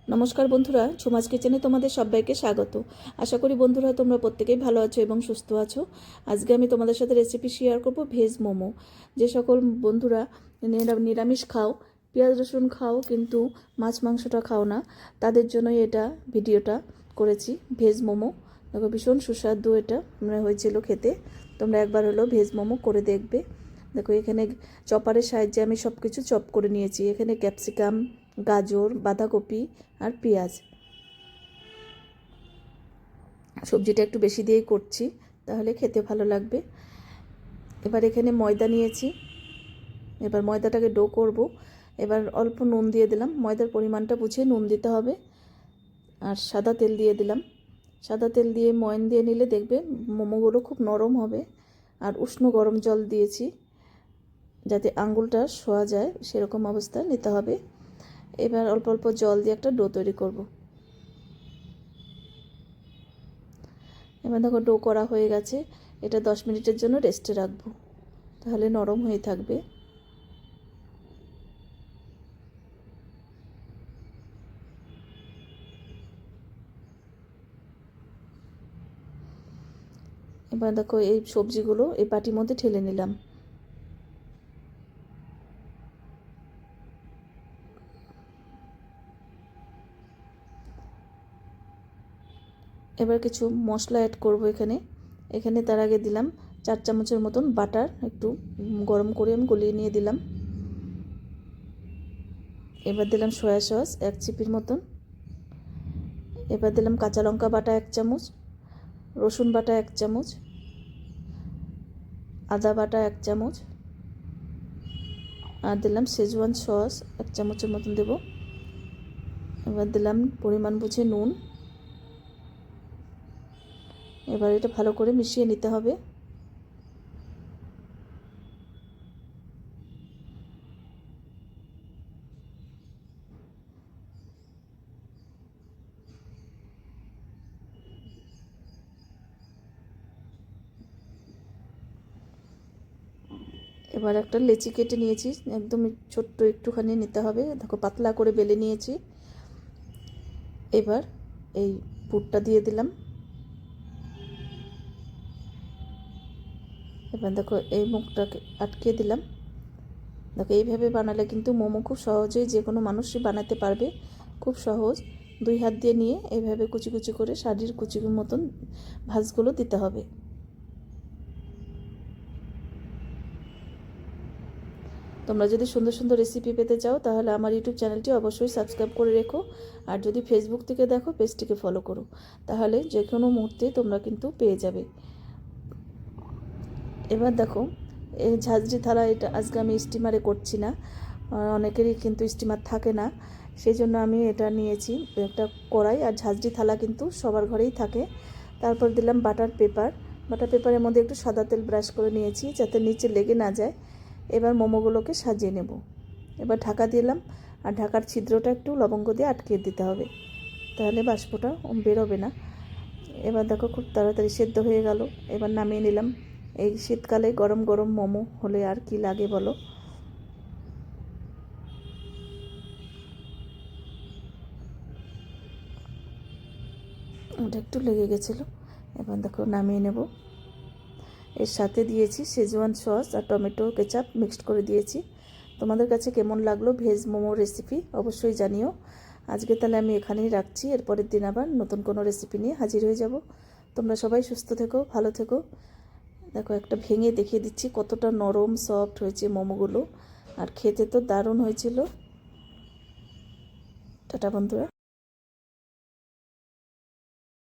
নমস্কার বন্ধুরা, ঝুমাস কিচেনে তোমাদের সবাইকে স্বাগত। আশা করি বন্ধুরা তোমরা প্রত্যেকেই ভালো আছো এবং সুস্থ আছো। আজকে আমি তোমাদের সাথে রেসিপি শেয়ার করব ভেজ মোমো। যে সকল বন্ধুরা নিরামিষ খাও, পেঁয়াজ রসুন খাও কিন্তু মাছ মাংসটা খাও না, তাদের জন্যই এটা ভিডিওটা করেছি। ভেজ মোমো দেখো, ভীষণ সুস্বাদু এটা হয়েছিল খেতে। তোমরা একবার হলো ভেজ মোমো করে দেখবে। দেখো এখানে চপারের সাহায্যে আমি সব কিছু চপ করে নিয়েছি। এখানে ক্যাপসিকাম, গাজর, বাঁধাকপি আর পেঁয়াজ। সবজিটা একটু বেশি দিয়েই করছি, তাহলে খেতে ভালো লাগবে। এবার এখানে ময়দা নিয়েছি, এবার ময়দাটাকে ডো করব। এবার অল্প নুন দিয়ে দিলাম, ময়দার পরিমাণটা বুঝে নুন দিতে হবে। আর সাদা তেল দিয়ে দিলাম। সাদা তেল দিয়ে ময়ন দিয়ে নিলে দেখবে মোমোগুলো খুব নরম হবে। আর উষ্ণ গরম জল দিয়েছি, যাতে আঙ্গুলটা শোয়া যায় সেরকম অবস্থা নিতে হবে। এবার অল্প অল্প জল দিয়ে একটা ডো তৈরি করব। এবার দেখো ডো করা হয়ে গেছে। এটা 10 মিনিটের জন্য রেস্টে রাখবো, তাহলে নরম হয়ে থাকবে। এবার দেখো এই সবজিগুলো এই বাটির মধ্যে ঢেলে নিলাম। এবার কিছু মশলা অ্যাড করব এখানে। এখানে তার আগে দিলাম 4 চামচের মতন বাটার, একটু গরম করে আমি গলিয়ে নিয়ে দিলাম। এবার দিলাম সয়া সস 1 চিপির মতন। এবার দিলাম কাঁচা লঙ্কা বাটা 1 চামচ, রসুন বাটা 1 চামচ, আদা বাটা 1 চামচ, আর দিলাম শেজওয়ান সস 1 চামচের মতন দেব। এবার দিলাম পরিমাণ বুঝে নুন। এবার এটা ভালো করে মিশিয়ে নিতে হবে। এবার একটা লেচি কেটে নিয়েছি, একদম ছোট্ট একটুখানি নিতে হবে। দেখো পাতলা করে বেলে নিয়েছি। এবার এই পুরটা দিয়ে দিলাম। এবার দেখো এই মুখটাকে আটকে দিলাম। দেখো এইভাবে বানালে কিন্তু মোমো খুব সহজেই যে কোনো মানুষই বানাতে পারবে, খুব সহজ। 2 হাত দিয়ে নিয়ে এইভাবে কুচি কুচি করে শাড়ির কুচির মতন ভাঁজগুলো দিতে হবে। তোমরা যদি সুন্দর সুন্দর রেসিপি পেতে চাও তাহলে আমার ইউটিউব চ্যানেলটি অবশ্যই সাবস্ক্রাইব করে রেখো। আর যদি ফেসবুক থেকে দেখো পেজটিকে ফলো করো, তাহলে যে কোনো মুহূর্তে তোমরা কিন্তু পেয়ে যাবে। এবার দেখো এই ঝাঁঝরি থালা, এটা আজকে আমি স্টিমারে করছি না, অনেকেরই কিন্তু স্টিমার থাকে না, সেই জন্য আমি এটা নিয়েছি একটা কড়াই। আর ঝাঁঝরি থালা কিন্তু সবার ঘরেই থাকে। তারপর দিলাম বাটার পেপার। বাটার পেপারের মধ্যে একটু সাদা তেল ব্রাশ করে নিয়েছি যাতে নিচে লেগে না যায়। এবার মোমোগুলোকে সাজিয়ে নেব। এবার ঢাকা দিলাম, আর ঢাকার ছিদ্রটা একটু লবঙ্গ দিয়ে আটকে দিতে হবে, তাহলে বাষ্পটা বেরোবে না। এবার দেখো খুব তাড়াতাড়ি সেদ্ধ হয়ে গেল। এবার নামিয়ে নিলাম। এই শীতকালে গরম গরম মোমো হলে আর কি লাগে বলো। ওটা একটু লেগে গেছিলো। এবার দেখো নামিয়ে নেব। এর সাথে দিয়েছি শেজওয়ান সস আর টমেটো কেচাপ মিক্সড করে দিয়েছি। তোমাদের কাছে কেমন লাগলো ভেজ মোমো রেসিপি অবশ্যই জানিও। আজকে তাহলে আমি এখানেই রাখছি, এরপরের দিন আবার নতুন কোনো রেসিপি নিয়ে হাজির হয়ে যাব। তোমরা সবাই সুস্থ থেকো, ভালো থেকো। দেখো একটা ভেঙে দেখিয়ে দিচ্ছি কতটা নরম সফট হয়েছে মোমোগুলো, আর খেতে তো দারুণ হয়েছিল। টাটা বন্ধুরা।